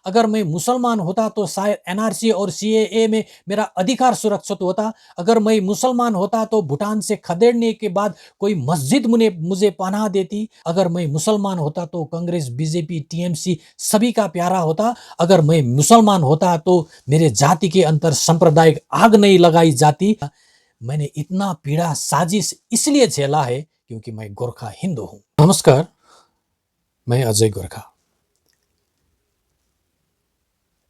अगर मैं मुसलमान होता तो शायद एनआरसी और सीएए में मेरा अधिकार सुरक्षित होता। अगर मैं मुसलमान होता तो भूटान से खदेड़ने के बाद कोई मस्जिद मुझे पनाह देती। अगर मैं मुसलमान होता तो कांग्रेस, बीजेपी, टीएमसी सभी का प्यारा होता। अगर मैं मुसलमान होता तो मेरे जाति के अंतर सांप्रदायिक आग नहीं लगाई जाती। मैंने इतना पीड़ा साजिश इसलिए झेला है क्योंकि मैं गोरखा हिंदू हूं। नमस्कार, मैं अजय गोरखा।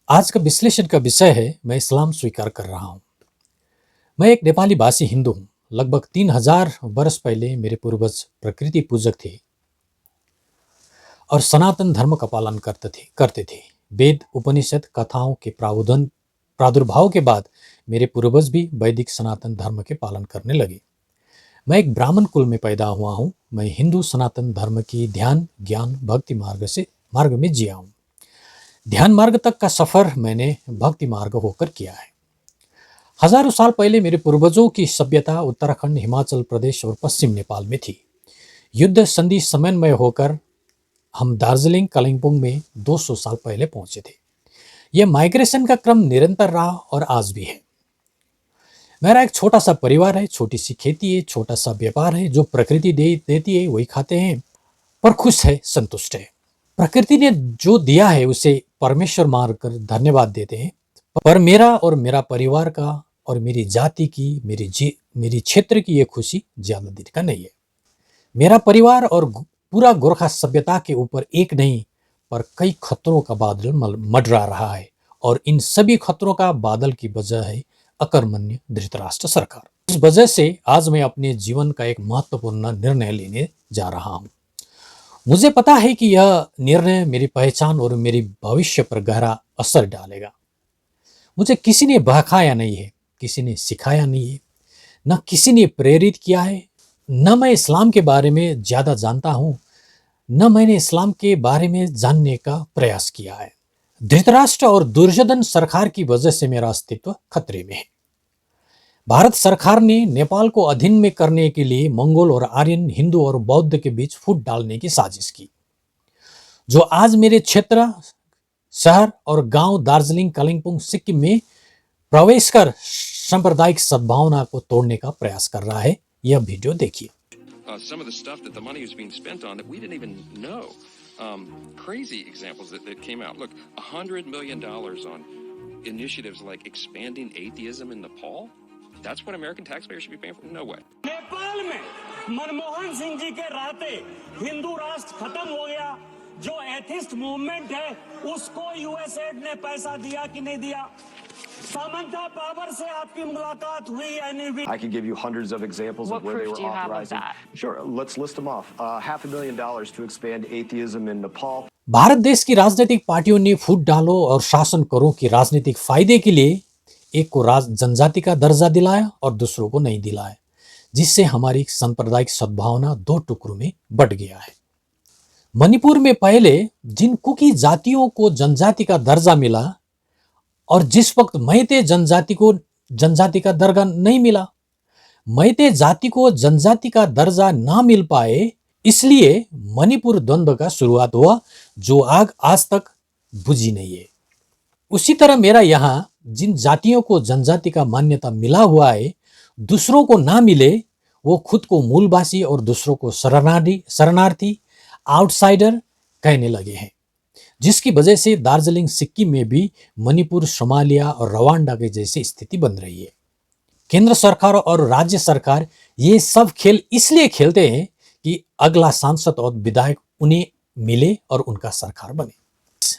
आज का विश्लेषण का विषय है, मैं इस्लाम स्वीकार कर रहा हूं। मैं एक नेपाली भाषी हिंदू हूं। लगभग 3000 वर्ष पहले मेरे पूर्वज प्रकृति पूजक थे और सनातन धर्म का पालन करते थे। वेद, उपनिषद, कथाओं के प्रादुर्भाव के बाद मेरे पूर्वज भी वैदिक सनातन धर्म के पालन करने लगे। मैं एक ब्राह्मण कुल में पैदा हुआ हूँ। मैं हिंदू सनातन धर्म की ध्यान, ज्ञान, भक्ति मार्ग में जिया हूँ। ध्यान मार्ग तक का सफर मैंने भक्ति मार्ग होकर किया है। हजारों साल पहले मेरे पूर्वजों की सभ्यता उत्तराखंड, हिमाचल प्रदेश और पश्चिम नेपाल में थी। युद्ध संधि समन्वय होकर हम दार्जिलिंग, कालिम्पोंग में 200 साल पहले पहुंचे थे। यह माइग्रेशन का क्रम निरंतर रहा और आज भी है। मेरा एक छोटा सा परिवार है, छोटी सी खेती है, छोटा सा व्यापार है। जो प्रकृति देती है वही खाते हैं, पर खुश है, संतुष्ट है। प्रकृति ने जो दिया है उसे परमेश्वर मानकर धन्यवाद देते हैं। पर मेरा और मेरा परिवार का और मेरी जाति की, मेरी क्षेत्र की ये खुशी ज्यादा दिन का नहीं है। मेरा परिवार और पूरा गोरखा सभ्यता के ऊपर एक नहीं पर कई खतरों का बादल मंडरा रहा है और इन सभी खतरों का बादल की वजह है अकर्मण्य धृतराष्ट्र सरकार। इस वजह से आज मैं अपने जीवन का एक महत्वपूर्ण निर्णय लेने जा रहा हूं। मुझे पता है कि यह निर्णय मेरी पहचान और मेरी भविष्य पर गहरा असर डालेगा। मुझे किसी ने बहकाया नहीं है, किसी ने सिखाया नहीं है, न किसी ने प्रेरित किया है। न मैं इस्लाम के बारे में ज्यादा जानता हूं, न मैंने इस्लाम के बारे में जानने का प्रयास किया है। धृतराष्ट्र और दुर्योधन सरकार की वजह से मेरा अस्तित्व खतरे में है। भारत सरकार ने नेपाल को अधीन में करने के लिए मंगोल और आर्यन, हिंदू और बौद्ध के बीच फूट डालने की साजिश की, जो आज मेरे क्षेत्र, शहर और गांव दार्जिलिंग, कालिम्पोंग, सिक्किम में प्रवेश कर सांप्रदायिक सद्भावना को तोड़ने का प्रयास कर रहा है। यह वीडियो देखिए। Some of the stuff that the money is being spent on that we didn't even know. Crazy examples that came out. Look, $100 million on initiatives like expanding atheism in Nepal. That's what American taxpayers should be paying for? No way. Nepal में मनमोहन सिंह जी के रहते हिंदू राष्ट्र खत्म हो गया। जो atheist movement है उसको यूएसएड ने पैसा दिया कि नहीं दिया? सामंता पावर से आपकी मुलाकात हुई या नहीं हुई? I can give you hundreds of examples of where they were authorizing. Sure, let's list them off. $500,000 to expand atheism in Nepal. Bharat देश की राजनीतिक पार्टियों ने फूट डालो और शासन करो की राजनीतिक फायदे के लिए एक को जनजाति का दर्जा दिलाया और दूसरों को नहीं दिलाया, जिससे हमारी सांप्रदायिक सद्भावना दो टुकड़ों में बट गया है। मणिपुर में पहले जिन कुकी जातियों को जनजाति का दर्जा मिला और जिस वक्त मैते जनजाति को जनजाति का दर्जा नहीं मिला, मैते जाति को जनजाति का दर्जा ना मिल पाए, इसलिए मणिपुर द्वंद्व का शुरुआत हुआ, जो आग आज तक बुझी नहीं है। उसी तरह मेरा यहाँ जिन जातियों को जनजाति का मान्यता मिला हुआ है, दूसरों को ना मिले, वो खुद को मूलवासी और दूसरों को शरणार्थी, आउटसाइडर कहने लगे हैं, जिसकी वजह से दार्जिलिंग, सिक्किम में भी मणिपुर, सोमालिया और रवांडा के जैसी स्थिति बन रही है। केंद्र सरकार और राज्य सरकार ये सब खेल इसलिए खेलते हैं कि अगला सांसद और विधायक उन्हें मिले और उनका सरकार बने।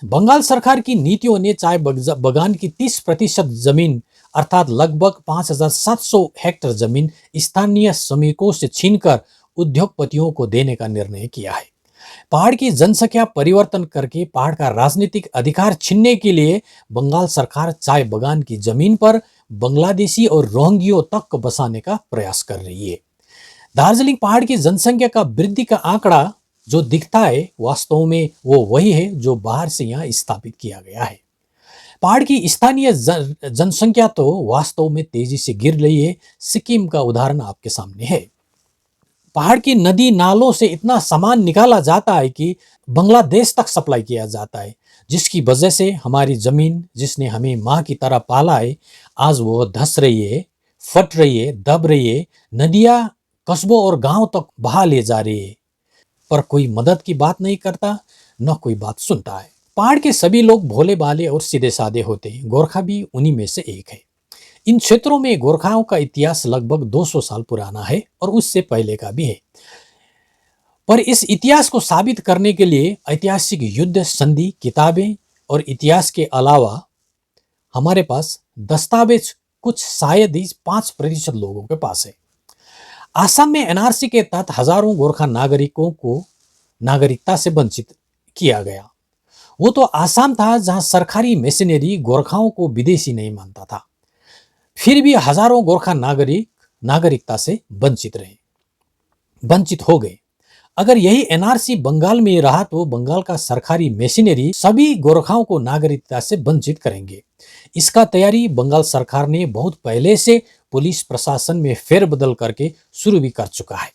बंगाल सरकार की नीतियों ने चाय बगान की 30% जमीन अर्थात लगभग 5700 हेक्टेयर जमीन स्थानीय श्रमिकों से छीनकर उद्योगपतियों को देने का निर्णय किया है। पहाड़ की जनसंख्या परिवर्तन करके पहाड़ का राजनीतिक अधिकार छीनने के लिए बंगाल सरकार चाय बगान की जमीन पर बांग्लादेशी और रोहिंग्यों तक बसाने का प्रयास कर रही है। दार्जिलिंग पहाड़ की जनसंख्या का वृद्धि का आंकड़ा जो दिखता है, वास्तव में वो वही है जो बाहर से यहाँ स्थापित किया गया है। पहाड़ की स्थानीय जनसंख्या तो वास्तव में तेजी से गिर रही है। सिक्किम का उदाहरण आपके सामने है। पहाड़ की नदी नालों से इतना सामान निकाला जाता है कि बांग्लादेश तक सप्लाई किया जाता है, जिसकी वजह से हमारी जमीन, जिसने हमें माँ की तरह पाला है, आज वो धंस रही है, फट रही है, दब रही है। नदियाँ कस्बों और गांव तक बहा ले जा रही है, पर कोई मदद की बात नहीं करता, न कोई बात सुनता है। पहाड़ के सभी लोग भोले भाले और सीधे साधे होते हैं। गोरखा भी उन्हीं में से एक है। इन क्षेत्रों में गोरखाओं का इतिहास लगभग 200 साल पुराना है और उससे पहले का भी है। पर इस इतिहास को साबित करने के लिए ऐतिहासिक युद्ध, संधि, किताबें और इतिहास के अलावा हमारे पास दस्तावेज कुछ शायद ही 5% लोगों के पास है। आसाम में एनआरसी के तहत हजारों गोरखा नागरिकों को नागरिकता से वंचित किया गया। वो तो आसाम था जहां सरकारी मशीनरी गोरखाओं को विदेशी नहीं मानता था। फिर भी हजारों गोरखा नागरिकता से वंचित हो गए। अगर यही एनआरसी बंगाल में रहा तो बंगाल का सरकारी मशीनरी सभी गोरखाओं को नागरिकता से वंचित करेंगे। इसका तैयारी बंगाल सरकार ने बहुत पहले से पुलिस प्रशासन में फेरबदल करके शुरू भी कर चुका है।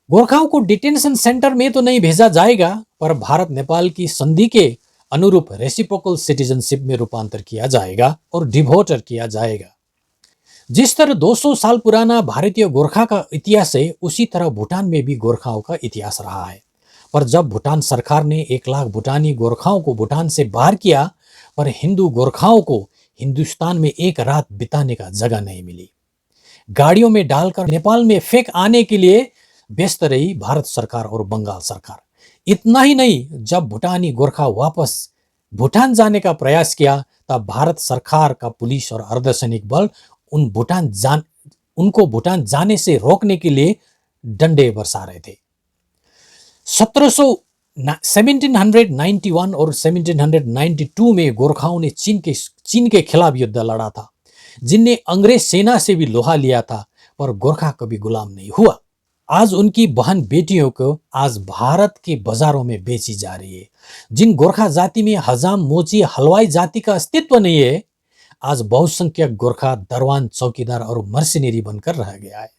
गोरखाओं को डिटेंशन सेंटर में तो नहीं भेजा जाएगा, पर भारत नेपाल की संधि के अनुरूप रेसिप्रोकल सिटीजनशिप में रूपांतर किया जाएगा और डिवोटर किया जाएगा। जिस तरह 200 साल पुराना भारतीय गोरखा का इतिहास है, उसी तरह भूटान में भी गोरखाओं का इतिहास रहा है। पर जब भूटान सरकार ने 1 लाख भूटानी गोरखाओं को भूटान से बाहर किया, पर हिंदू गोरखाओं को हिंदुस्तान में एक रात बिताने का जगह नहीं मिली। गाड़ियों में डालकर नेपाल में फेंक आने के लिए व्यस्त रही भारत सरकार और बंगाल सरकार। इतना ही नहीं, जब भूटानी गोरखा वापस भूटान जाने का प्रयास किया, तब भारत सरकार का पुलिस और अर्धसैनिक बल उनको भूटान जाने से रोकने के लिए डंडे बरसा रहे थे। 1791 और 1792 में गोरखाओं ने चीन के खिलाफ युद्ध लड़ा था, जिनने अंग्रेज सेना से भी लोहा लिया था, पर गोरखा कभी गुलाम नहीं हुआ। आज उनकी बहन बेटियों को आज भारत के बाजारों में बेची जा रही है। जिन गोरखा जाति में हजाम, मोची, हलवाई जाति का अस्तित्व नहीं है, आज बहुसंख्यक गोरखा दरवान, चौकीदार और मर्सिनरी बनकर रह गया है।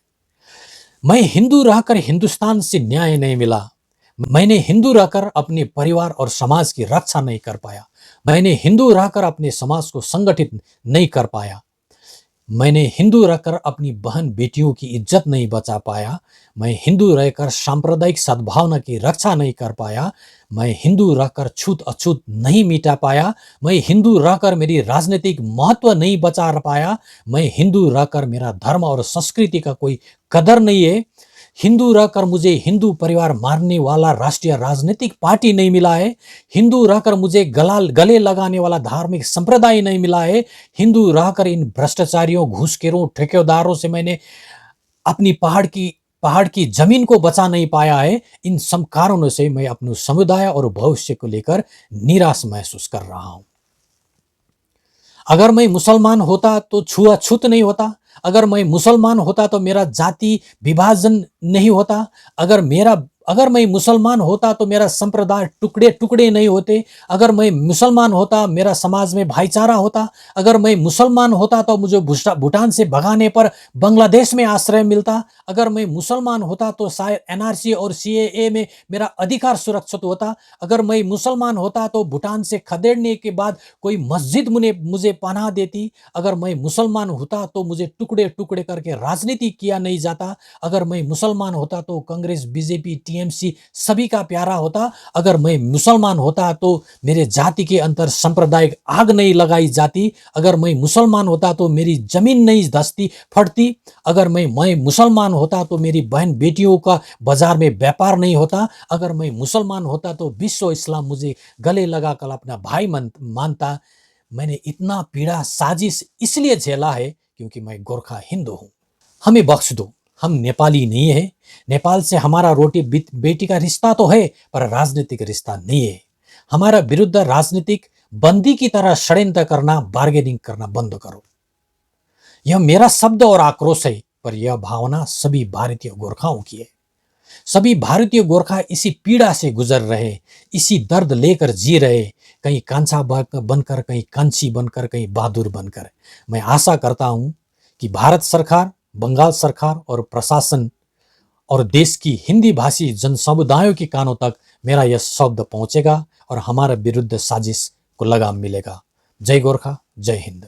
मैं हिंदू रहकर हिंदुस्तान से न्याय नहीं मिला। मैंने हिंदू रहकर अपने परिवार और समाज की रक्षा नहीं कर पाया। मैंने हिंदू रहकर अपने समाज को संगठित नहीं कर पाया। मैंने हिंदू रहकर अपनी बहन बेटियों की इज्जत नहीं बचा पाया। मैं हिंदू रहकर सांप्रदायिक सद्भावना की रक्षा नहीं कर पाया। मैं हिंदू रहकर छूत अछूत नहीं मिटा पाया। मैं हिंदू रहकर मेरी राजनीतिक महत्व नहीं बचा पाया। मैं हिंदू रहकर मेरा धर्म और संस्कृति का कोई कदर नहीं है। हिंदू रहकर मुझे हिंदू परिवार मारने वाला राष्ट्रीय राजनीतिक पार्टी नहीं मिला है। हिंदू रहकर मुझे गले लगाने वाला धार्मिक संप्रदाय नहीं मिला है। हिंदू रहकर इन भ्रष्टाचारियों, घूसखोरों, ठेकेदारों से मैंने अपनी पहाड़ की जमीन को बचा नहीं पाया है। इन सब कारणों से मैं अपने समुदाय और भविष्य को लेकर निराश महसूस कर रहा हूं। अगर मैं मुसलमान होता तो छुआछूत नहीं होता। अगर मैं मुसलमान होता तो मेरा जाति विभाजन नहीं होता। अगर मैं मुसलमान होता तो मेरा संप्रदाय टुकड़े टुकड़े नहीं होते। अगर मैं मुसलमान होता, मेरा समाज में भाईचारा होता। अगर मैं मुसलमान होता तो मुझे भूटान से भगाने पर बांग्लादेश में आश्रय मिलता। अगर मैं मुसलमान होता तो शायद एनआरसी और सीएए में मेरा अधिकार सुरक्षित होता। अगर मैं मुसलमान होता तो भूटान से खदेड़ने के बाद कोई मस्जिद मुझे पनाह देती। अगर मैं मुसलमान होता तो मुझे टुकड़े टुकड़े करके राजनीति किया नहीं जाता। अगर मैं मुसलमान होता तो कांग्रेस, बीजेपी, टीएमसी सभी का प्यारा होता। अगर मैं मुसलमान होता तो मेरे जाति के अंतर सांप्रदायिक आग नहीं लगाई जाती। अगर मैं मुसलमान होता तो मेरी जमीन नहीं धंसती फटती। अगर मैं मुसलमान होता तो मेरी बहन बेटियों का बाजार में व्यापार नहीं होता। अगर मैं मुसलमान होता तो विश्व इस्लाम मुझे गले लगाकर अपना भाई मानता। मैंने इतना पीड़ा साजिश इसलिए झेला है क्योंकि मैं गोरखा हिंदू हूं। हमें बख्श दो, हम नेपाली नहीं है। नेपाल से हमारा रोटी बेटी का रिश्ता तो है, पर राजनीतिक रिश्ता नहीं है। हमारा विरुद्ध राजनीतिक बंदी की तरह षड्यंत्र करना, बार्गेनिंग करना बंद करो। यह मेरा शब्द और आक्रोश है, पर यह भावना सभी भारतीय गोरखाओं की है। सभी भारतीय गोरखा इसी पीड़ा से गुजर रहे, इसी दर्द लेकर जी रहे, कहीं कांचा बनकर, कहीं कांची बनकर, कहीं बहादुर बनकर। मैं आशा करता हूं कि भारत सरकार, बंगाल सरकार और प्रशासन और देश की हिंदी भाषी जन समुदायों के कानों तक मेरा यह शब्द पहुंचेगा और हमारे विरुद्ध साजिश को लगाम मिलेगा। जय गोरखा, जय हिंद।